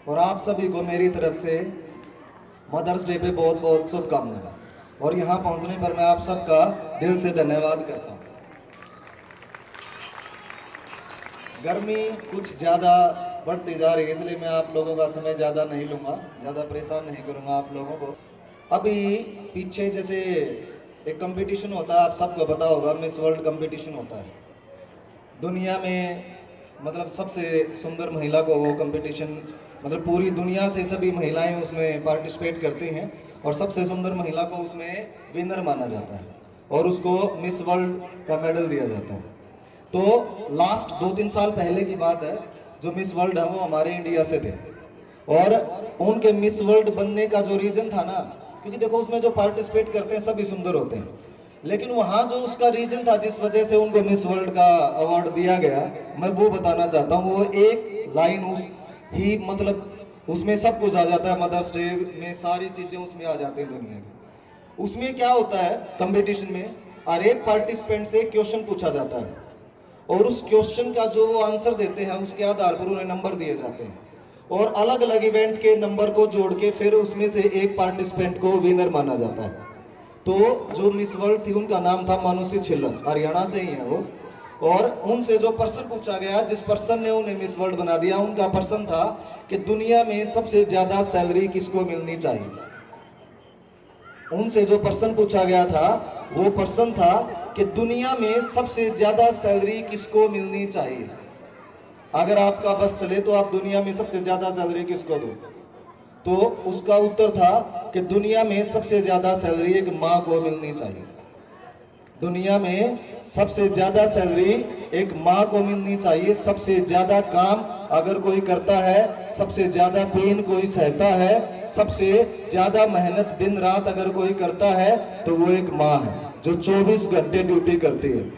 और आप सभी को मेरी तरफ से मदर्स डे पे बहुत बहुत शुभकामनाएं। और यहाँ पहुँचने पर मैं आप सबका दिल से धन्यवाद करता हूँ। गर्मी कुछ ज़्यादा बढ़ती जा रही है, इसलिए मैं आप लोगों का समय ज़्यादा नहीं लूँगा, ज़्यादा परेशान नहीं करूँगा आप लोगों को। अभी पीछे जैसे एक कंपटीशन होता है, आप सबको पता होगा, मिस वर्ल्ड कंपटीशन होता है दुनिया में। मतलब सबसे सुंदर महिला को वो कंपटीशन, मतलब पूरी दुनिया से सभी महिलाएं उसमें पार्टिसिपेट करती हैं और सबसे सुंदर महिला को उसमें विनर माना जाता है और उसको मिस वर्ल्ड का मेडल दिया जाता है। तो लास्ट 2-3 साल पहले की बात है, जो मिस वर्ल्ड है वो हमारे इंडिया से थे। और उनके मिस वर्ल्ड बनने का जो रीजन था ना, क्योंकि देखो उसमें जो पार्टिसिपेट करते हैं सभी सुंदर होते हैं, लेकिन वहाँ जो उसका रीजन था जिस वजह से उनको मिस वर्ल्ड का अवार्ड दिया गया, मैं वो बताना चाहता हूँ। वो एक लाइन उस ही, मतलब उसमें सब कुछ आ जाता है, मदर्स डे में सारी चीज़ें उसमें आ जाती हैं दुनिया की। उसमें क्या होता है कंपटीशन में, हर एक पार्टिसिपेंट से क्वेश्चन पूछा जाता है और उस क्वेश्चन का जो वो आंसर देते हैं उसके आधार पर उन्हें नंबर दिए जाते हैं और अलग अलग इवेंट के नंबर को जोड़ के फिर उसमें से एक पार्टिसिपेंट को विनर माना जाता है। तो जो मिस वर्ल्ड थी उनका नाम था मानुषी छिल्लर, हरियाणा से ही है वो। और उनसे जो प्रश्न पूछा गया, जिस पर्सन ने उन्हें मिस वर्ल्ड बना दिया, उनका प्रश्न था कि दुनिया में सबसे ज्यादा सैलरी किसको मिलनी चाहिए। उनसे जो प्रश्न पूछा गया था वो प्रश्न था कि दुनिया में सबसे ज्यादा सैलरी किसको मिलनी चाहिए। अगर आपका बस चले तो आप दुनिया में सबसे ज्यादा सैलरी किसको दो। तो उसका उत्तर था कि दुनिया में सबसे ज्यादा सैलरी एक माँ को मिलनी चाहिए। दुनिया में सबसे ज्यादा सैलरी एक माँ को मिलनी चाहिए। सबसे ज्यादा काम अगर कोई करता है, सबसे ज्यादा पेन कोई सहता है, सबसे ज्यादा मेहनत दिन रात अगर कोई करता है तो वो एक माँ है जो 24 घंटे ड्यूटी करती है।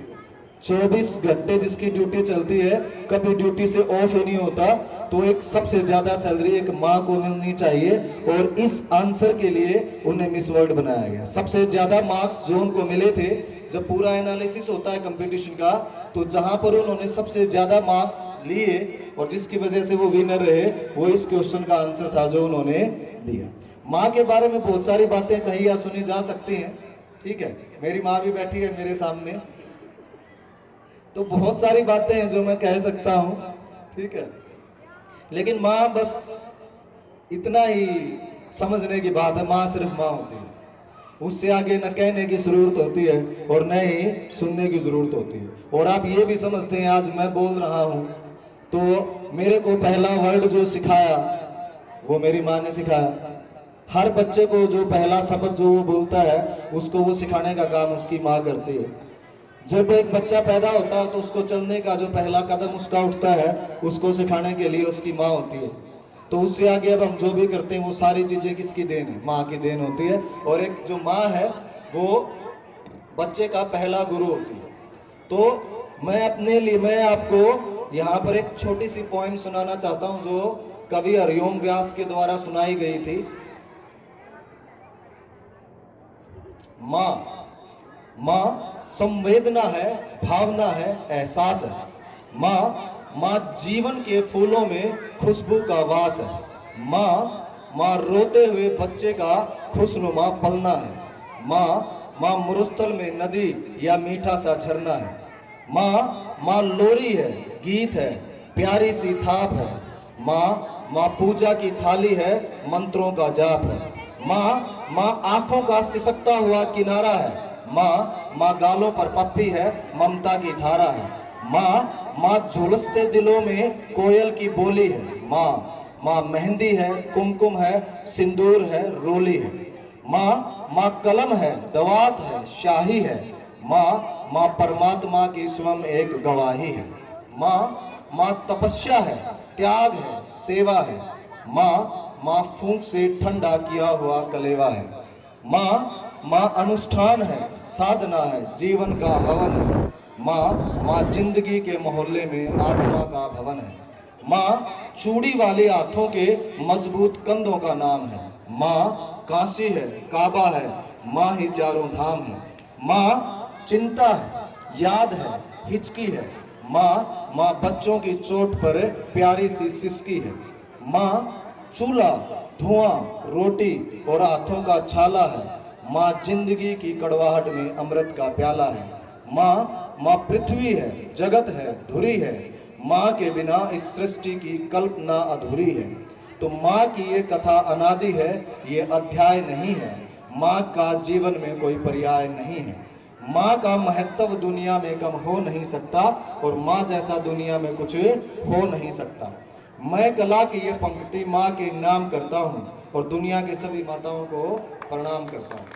24 घंटे जिसकी ड्यूटी चलती है, कभी ड्यूटी से ऑफ ही नहीं होता। तो एक सबसे ज्यादा सैलरी एक माँ को मिलनी चाहिए और इस आंसर के लिए उन्हें मिस वर्ल्ड बनाया गया। सबसे ज्यादा मार्क्स जो उनको मिले थे, जब पूरा एनालिसिस होता है कंपटीशन का, तो जहां पर उन्होंने सबसे ज्यादा मार्क्स लिए और जिसकी वजह से वो विनर रहे, वो इस क्वेश्चन का आंसर था जो उन्होंने दिया। माँ के बारे में बहुत सारी बातें कही या सुनी जा सकती हैं, ठीक है। मेरी माँ भी बैठी है मेरे सामने, तो बहुत सारी बातें हैं जो मैं कह सकता हूं, ठीक है। लेकिन माँ बस इतना ही समझने की बात है, माँ सिर्फ माँ होती है। उससे आगे न कहने की जरूरत होती है और न ही सुनने की जरूरत होती है। और आप ये भी समझते हैं, आज मैं बोल रहा हूं तो मेरे को पहला वर्ड जो सिखाया वो मेरी माँ ने सिखाया। हर बच्चे को जो पहला शब्द जो वो बोलता है उसको वो सिखाने का काम उसकी माँ करती है। जब एक बच्चा पैदा होता है तो उसको चलने का जो पहला कदम उसका उठता है, उसको सिखाने के लिए उसकी माँ होती है। तो उससे आगे अब हम जो भी करते हैं वो सारी चीज़ें किसकी देन है? माँ की देन होती है। और एक जो माँ है वो बच्चे का पहला गुरु होती है। तो मैं आपको यहाँ पर एक छोटी सी पोएम सुनाना चाहता हूँ जो कवि हरिओम व्यास के द्वारा सुनाई गई थी। माँ माँ संवेदना है, भावना है, एहसास है। माँ जीवन के फूलों में खुशबू का वास है। माँ रोते हुए बच्चे का खुशनुमा पलना है। माँ मरुस्थल में नदी या मीठा सा झरना है। माँ लोरी है, गीत है, प्यारी सी थाप है। माँ पूजा की थाली है, मंत्रों का जाप है। माँ आंखों का सिसकता हुआ किनारा है। माँ गालों पर पप्पी है, ममता की धारा है। माँ झुलसते दिलों में कोयल की बोली है। माँ मेहंदी है, कुमकुम है, सिंदूर है, रोली है। माँ कलम है, दवात है, शाही है। माँ परमात्मा की स्वयं एक गवाही है। माँ तपस्या है, त्याग है, सेवा है। माँ फूंक से ठंडा किया हुआ कलेवा है। माँ अनुष्ठान है, साधना है, जीवन का हवन है। माँ जिंदगी के मोहल्ले में आत्मा का भवन है। माँ चूड़ी वाले हाथों के मजबूत कंधों का नाम है। माँ काशी है, काबा है, माँ ही चारों धाम है। माँ चिंता है, याद है, हिचकी है। माँ बच्चों की चोट पर प्यारी सी सिसकी है। माँ चूल्हा, धुआं, रोटी और हाथों का छाला है। माँ जिंदगी की कड़वाहट में अमृत का प्याला है। माँ पृथ्वी है, जगत है, धुरी है। माँ के बिना इस सृष्टि की कल्पना अधूरी है। तो माँ की ये कथा अनादि है, ये अध्याय नहीं है। माँ का जीवन में कोई पर्याय नहीं है। माँ का महत्व दुनिया में कम हो नहीं सकता और माँ जैसा दुनिया में कुछ हो नहीं सकता। मैं कला की ये पंक्ति माँ के नाम करता हूँ और दुनिया की सभी माताओं को प्रणाम करता हूँ।